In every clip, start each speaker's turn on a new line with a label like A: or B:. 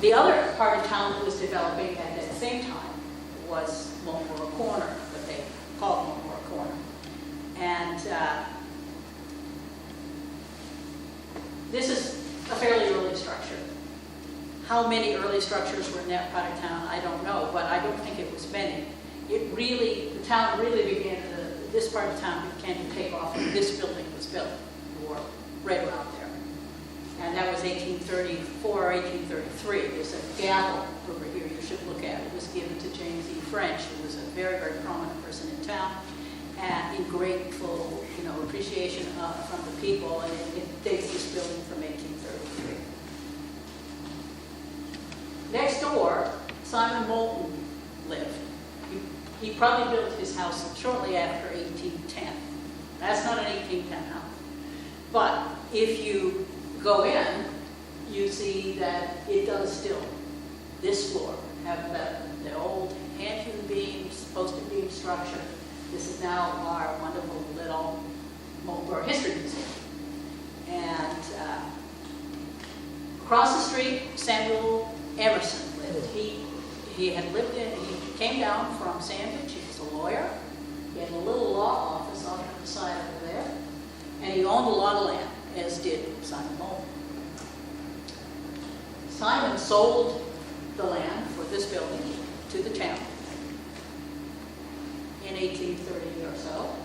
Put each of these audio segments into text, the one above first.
A: The other part of town that was developing at that same time was Moultonborough Corner, what they called Moultonborough Corner. And this is a fairly early structure. How many early structures were in that part of town, I don't know, but I don't think it was many. The town really began, this part of town began to take off when this building was built, or right around there. And that was 1834 or 1833. There's a gavel over here you should look at. It was given to James E. French, who was a very, very prominent person in town, and in grateful, appreciation from the people, and it dates this building from 1833. Next door, Simon Moulton lived. He probably built his house shortly after 1810. That's not an 1810 house. But if you go in, you see that it does still, this floor, have the old hand-hewn beams, posted beam structure. This is now our wonderful little Moultonborough History Museum. And across the street, Samuel Emerson lived. He had lived he came down from Sandwich. He was a lawyer. He had a little law office off to the side over there. And he owned a lot of land, as did Simon Moulton. Simon sold the land for this building to the town in 1830 or so.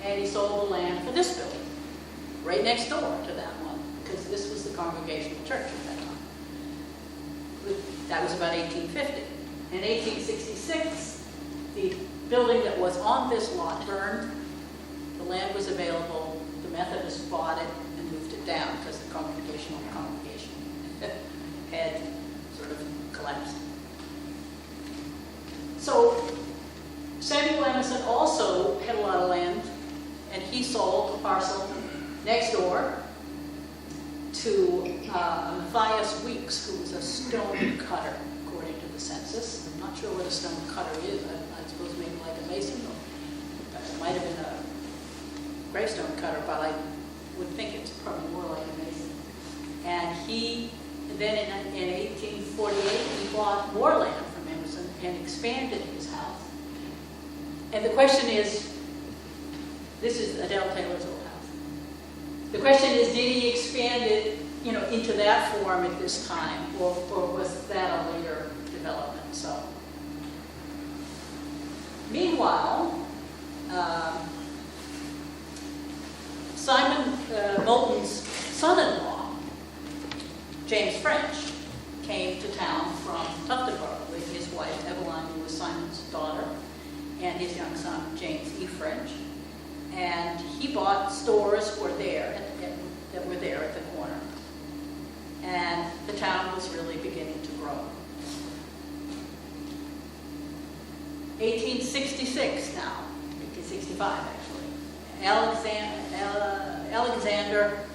A: And he sold the land for this building, right next door to that one, because this was the Congregational Church at that time. That was about 1850. In 1866, the building that was on this lot burned. The land was available. The Methodists bought it and moved it down because the congregation had sort of collapsed. So Samuel Emerson also had a lot of land, and he sold a parcel next door to Matthias Weeks, who was a stone cutter, according to the census. I'm not sure what a stone cutter is. I suppose maybe like a mason, or it might have been a gravestone cutter, but I would think it's probably more like a mason. And he, then in 1848, he bought more land from Emerson and expanded his house. And the question is, this is Adele Taylor's old house. The question is, did he expand it, into that form at this time, or was that a later development? So, meanwhile, Simon Moulton's son-in-law, James French, came to town from Untitled with his wife Eveline, who was Simon's daughter, and his young son James E. French. And he bought stores that were there at the corner. And the town was really beginning to grow. 1866 now, 1865 actually. Alexander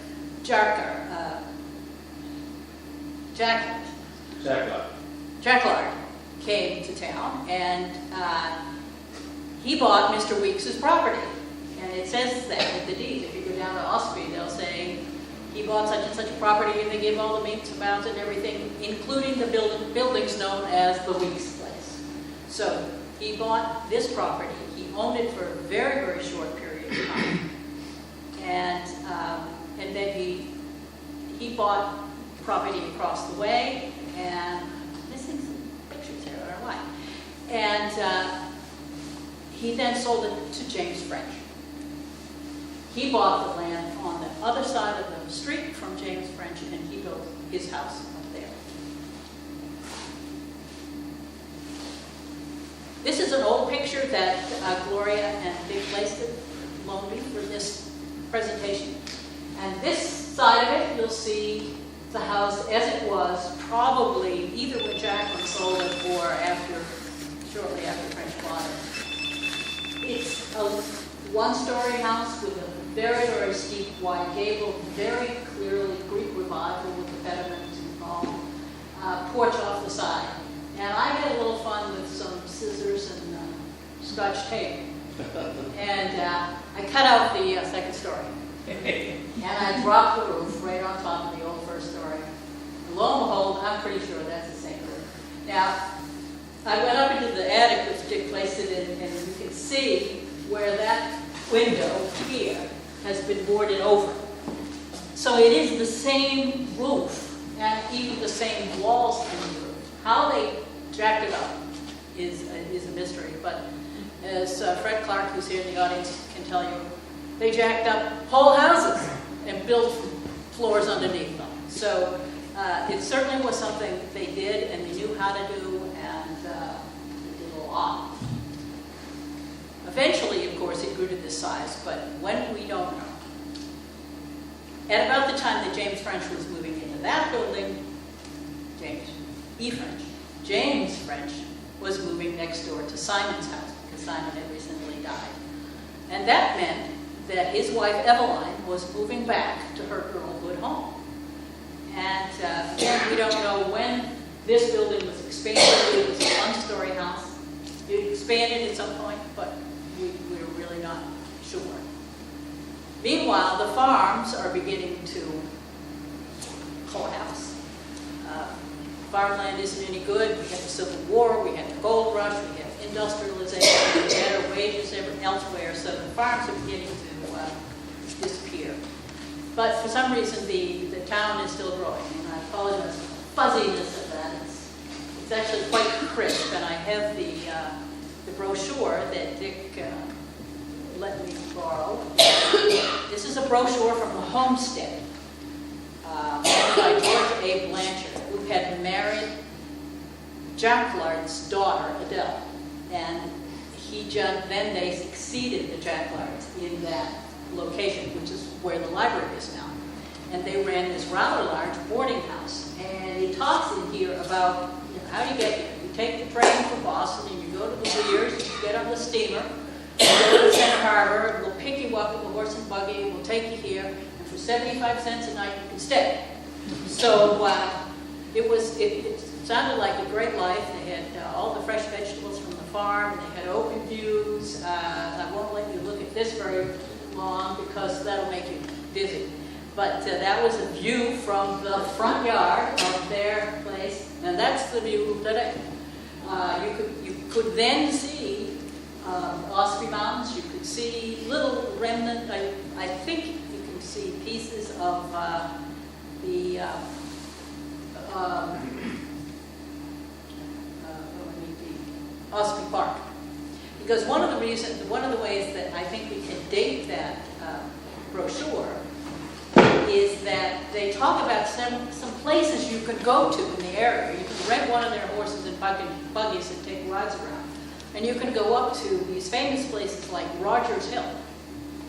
A: Jacklard came to town, and he bought Mr. Weeks's property. And it says that in the deed. If you go down to Osprey, they'll say he bought such and such a property, and they give all the meets and bounds and everything, including the buildings known as the Weeks place. So he bought this property. He owned it for a very, very short period of time. And then he bought property across the way, and I'm missing some pictures here, I don't know why. And he then sold it to James French. He bought the land on the other side of the street from James French, and he built his house up there. This is an old picture that Gloria and Dick Laisted loaned me for this presentation. And this side of it, you'll see the house as it was, probably either when Jacqueline sold it or shortly after French bought it. It's a one-story house with a very, very steep, wide gable, very clearly Greek revival with the pediment involved, porch off the side. And I had a little fun with some scissors and Scotch tape. And I cut out the second story. And I dropped the roof right on top of the old first story. And lo and behold, I'm pretty sure that's the same building. Now, I went up into the attic, which Dick placed it in, and you can see where that window here has been boarded over. So it is the same roof, and even the same walls in the roof. How they jacked it up is a mystery, but as Fred Clark, who's here in the audience, can tell you, they jacked up whole houses and built floors underneath them. So it certainly was something they did and they knew how to do, and they did a lot. Eventually, of course, it grew to this size, but when, we don't know. At about the time that James French was moving into that building, James French was moving next door to Simon's house, because Simon had recently died. And that meant that his wife, Eveline, was moving back to her girlhood home. And again, we don't know when this building was expanded. It was a one-story house. It expanded at some point, but we're really not sure. Meanwhile, the farms are beginning to collapse. Farmland isn't any good. We had the Civil War, we had the gold rush, we had industrialization, we had better wages elsewhere, so the farms are beginning to disappear. But for some reason, the town is still growing, and I apologize for the fuzziness of that. It's actually quite crisp, and I have the brochure that Dick let me borrow. This is a brochure from the homestead by George A. Blanchard, who had married Jacklard's daughter, Adele, and then they succeeded the Jacklards in that location, which is where the library is now. And they ran this rather large boarding house. And he talks in here about how do you get here. You take the train from Boston and you go to the Weirs, you get on the steamer, you go to Center Harbor, we'll pick you up with a horse and buggy, we'll take you here, and for 75 cents a night you can stay. So it sounded like a great life. They had all the fresh vegetables from the farm, they had open views. I won't let you look at this very long because that'll make you dizzy. But that was a view from the front yard of their place, and that's the view today. You could then see Osprey Mountains. You could see little remnant. I think you can see pieces of the Osprey Park. Because one of the ways that I think we can date that brochure is that they talk about some places you could go to in the area. You can rent one of their horses and buggies and take rides around. And you can go up to these famous places like Rogers Hill.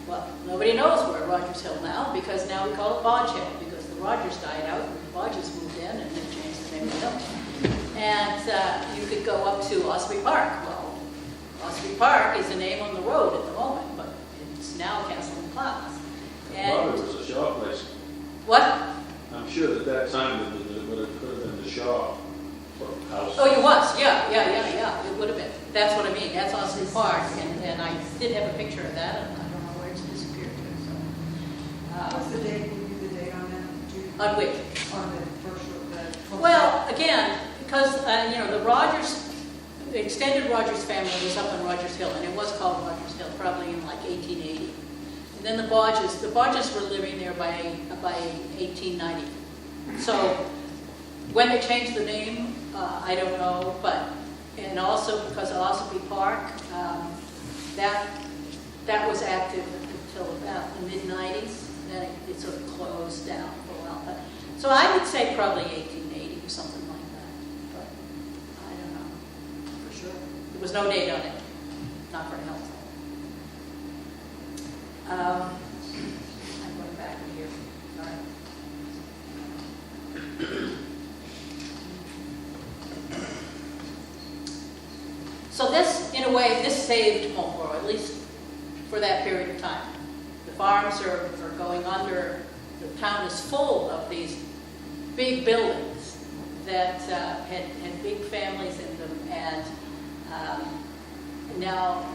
A: Well, nobody knows where Rogers Hill now, because now we call it Bodge Hill, because the Rogers died out and the Bodges moved in and they changed the name of the hill. And you could go up to Osprey Park. Well, Osprey Park is a name on the road at the moment, but it's now Castle and Clouds.
B: Well, it was a Shaw place.
A: What?
B: I'm sure at that time it could have been the Shaw house.
A: Oh, it was, yeah, it would have been. That's what I mean, that's Osprey Park, and I did have a picture of that, and I don't know where it's disappeared to, so.
C: What's the date, will you the date on that? Judy?
A: On which?
C: On the first one.
A: Well, again, because, the Rogers, the extended Rogers family was up on Rogers Hill, and it was called Rogers Hill, probably in like 1880. And then the Bodges were living there by 1890. So when they changed the name, I don't know, and also because of Osprey Park, that was active until about the mid-90s. Then it sort of closed down for a while. So I would say probably 1880 or something like that. But I don't know for sure. There was no date on it. Not very helpful. I'm going back in here. All right. So this, in a way, this saved Moultonborough, at least for that period of time. The farms are going under. The town is full of these big buildings that had big families in them, and now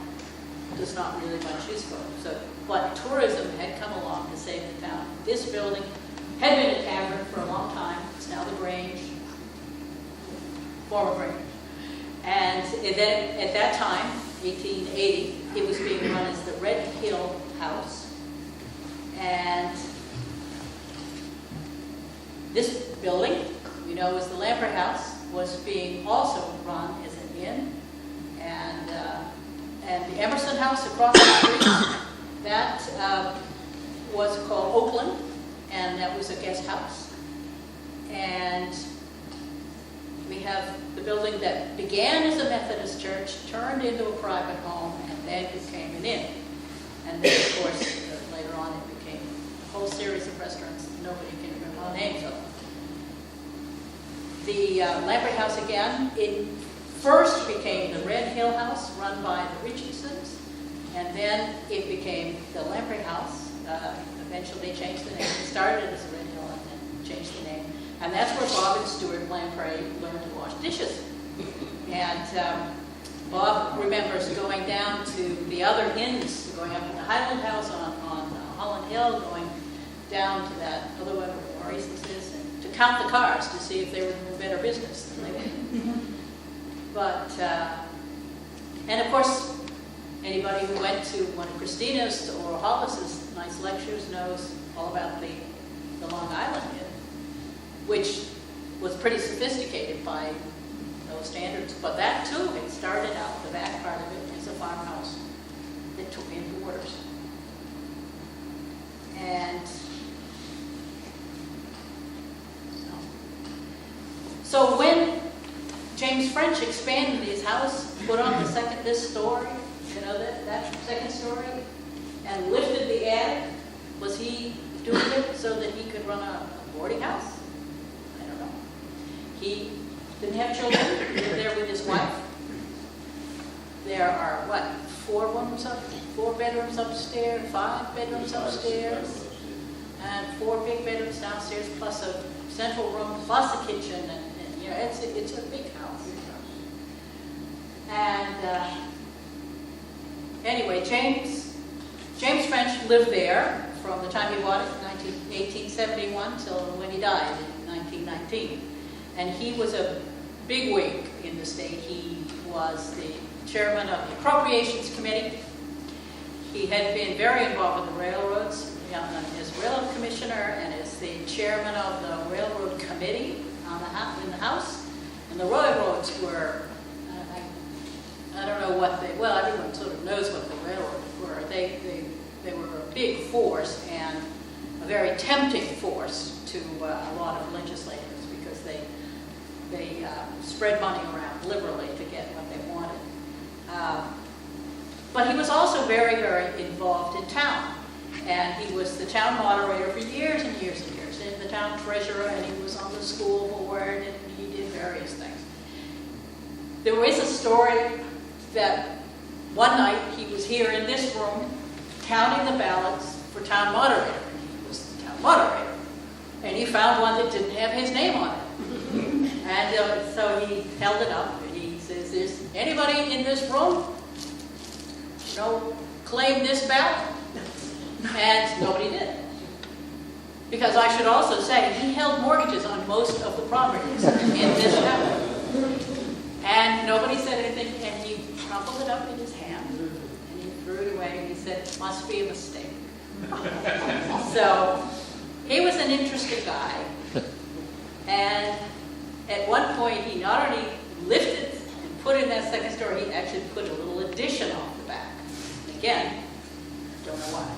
A: there's not really much use for them. But tourism had come along to save the town. This building had been a tavern for a long time. It's now the Grange. then at that time, 1880, it was being run as the Red Hill House. And this building, we know as the Lamprey House, was being also run as an inn. And the Emerson House across the street, that was called Oakland, and that was a guest house. And we have the building that began as a Methodist church, turned into a private home, and then became an inn. And then, of course, later on it became a whole series of restaurants. Nobody can remember the names of them. The Lamprey House, again, it first became the Red Hill House, run by the Richardsons, and then it became the Lamprey House. Eventually they changed the name. It started as the Red Hill and then changed the name. And that's where Bob and Stuart Lamprey learned to wash dishes. And Bob remembers going down to the other inns, going up to the Highland House on Holland Hill, going down to that other one where Maurice's is, and to count the cars to see if they were doing better business than they were. But, and of course, anybody who went to one of Christina's or Hollis's nice lectures knows all about the Long Island Inn, which was pretty sophisticated by those standards. But that too had started out, the back part of it, as a farmhouse that took in boarders. And so when James French expanded his house, put on this story, that second story, and lifted the attic, was he doing it so that he could run a boarding house? I don't know. He didn't have children. He lived there with his wife. There are, 4 bedrooms upstairs, 5 bedrooms upstairs, and 4 big bedrooms downstairs, plus a central room, plus a kitchen, and it's a big house. And anyway, James French lived there from the time he bought it, 1871, till when he died in 1919. And he was a bigwig in the state. He was the chairman of the Appropriations Committee. He had been very involved with the railroads as railroad commissioner and as the chairman of the railroad committee in the House. And the railroads were, I don't know what everyone sort of knows what the railroads were. They were a big force and a very tempting force to a lot of legislators because they spread money around liberally to get what they wanted. But he was also very, very involved in town. And he was the town moderator for years and years and years, and the town treasurer, and he was on the school board, and he did various things. There is a story that one night he was here in this room counting the ballots for town moderator. He was the town moderator. And he found one that didn't have his name on it. And so he held it up, and he says, "Is anybody in this room claim this ballot?" And nobody did. Because I should also say, he held mortgages on most of the properties in this town. And nobody said anything, and he crumpled it up in his hand, and he threw it away, and he said, "It must be a mistake." So, he was an interesting guy. And at one point, he not only lifted and put in that second story, he actually put a little addition off the back. And again, don't know why.